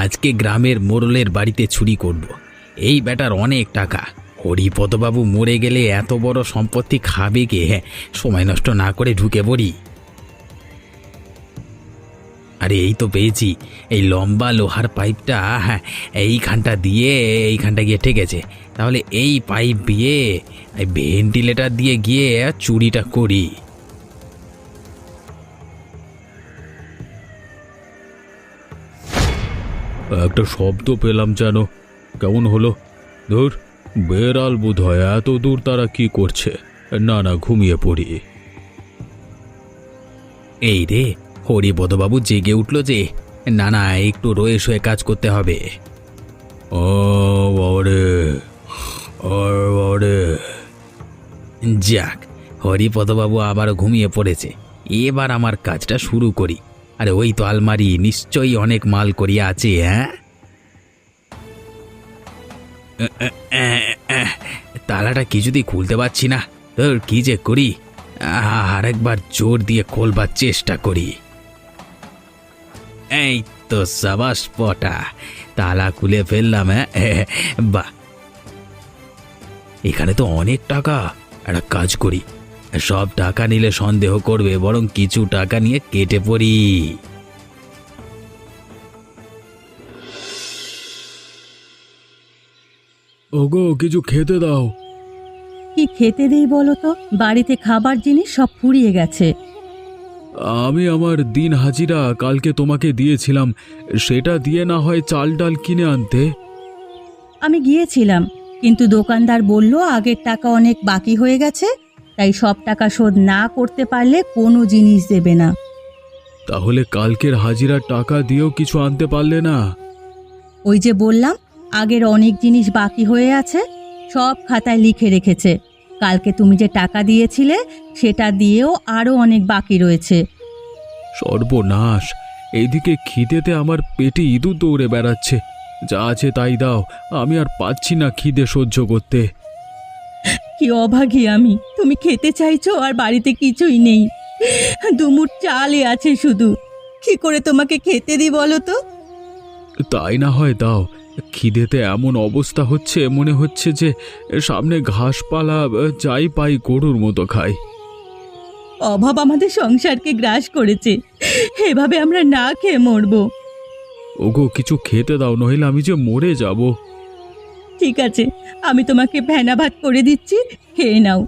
আজকে গ্রামের মোড়লের বাড়িতে চুরি করব। এই বেটার অনেক টাকা। হরিপদবাবু মরে গেলে এত বড় সম্পত্তি খাবে কে? সময় নষ্ট না করে ঢুকে পড়ি। আরে এই তো পেয়েছি। এই লম্বা লোহার পাইপটা এইখানটা দিয়ে এইখানটা গিয়ে ঠেকেছে। তাহলে এই পাইপ দিয়ে এই ভেন্টিলেটর দিয়ে গিয়ে চুরিটা করি। একটা শব্দ পেলাম যেন, কেমন হলো? ধুর, বেড়াল বোধ হয়। এত দূর তারা কি করছে? না না, ঘুমিয়ে পড়ি। এই রে, হরিপদবাবু জেগে উঠল যে। না না, একটু রয়ে শোয়ে কাজ করতে হবে। ও বাবারে, বাবারে। যাক, হরিপদবাবু আবার ঘুমিয়ে পড়েছে। এবার আমার কাজটা শুরু করি। আরে ওই তো আলমারি, নিশ্চয়ই অনেক মাল করিয়া আছে। তালাটা কিছুতেই খুলতে পারছি না। তোর কি যে করি, আরেকবার জোর দিয়ে খোলবার চেষ্টা করি। এই তো সাবাস পটা, তালা খুলে ফেললাম। বাহ, এখানে তো অনেক টাকা। একটা কাজ করি, সব টাকা নিলে সন্দেহ করবে, বরং কিছু টাকা নিয়ে কেটে পড়ি। ওগো, কিছু খেতে দাও। কি খেতে দেই বলো তো? বাড়িতে খাবার জিনিস সব ফুরিয়ে গেছে। আমি আমার দিন হাজিরা কালকে তোমাকে দিয়েছিলাম, সেটা দিয়ে না হয় চাল ডাল কিনে আনতে। আমি গিয়েছিলাম, কিন্তু দোকানদার বলল আগের টাকা অনেক বাকি হয়ে গেছে, তাই সব টাকা শোধ না করতে পারলে কোনো জিনিস দেবে না। তাহলে কালকের হাজিরার টাকা দিয়েও কিছু আনতে পারলে না? ওই যে বললাম, আগের অনেক জিনিস বাকি হয়ে আছে, সব খাতায় লিখে রেখেছে। কালকে তুমি যে টাকা দিয়েছিলে সেটা দিয়েও আরও অনেক বাকি রয়েছে। সর্বনাশ! এইদিকে খিদেতে আমার পেটে ইঁদুর দৌড়ে বেড়াচ্ছে। যা আছে তাই দাও, আমি আর পাচ্ছি না খিদে সহ্য করতে। কি অভাগী আমি! তুমি খেতে চাইছো আর বাড়িতে কিছুই নেই। দুমুঠ চালই আছে শুধু। কি করে তোমাকে খেতে দিই বলো তো? তাই না হয় দাও। খিদেতে এমন অবস্থা হচ্ছে, মনে হচ্ছে যে সামনে ঘাসপালা যাই পাই গরুর মতো খাই। অভাব আমাদের সংসারকে গ্রাস করেছে, এভাবে আমরা না খেয়ে মরবো। ওগো, কিছু খেতে দাও, নইলে আমি যে মরে যাব। ঠিক আছে, আমি তোমাকে ভেনা ভাত করে দিচ্ছি, খেয়ে নাও।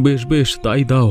বেশ বেশ, তাই দাও।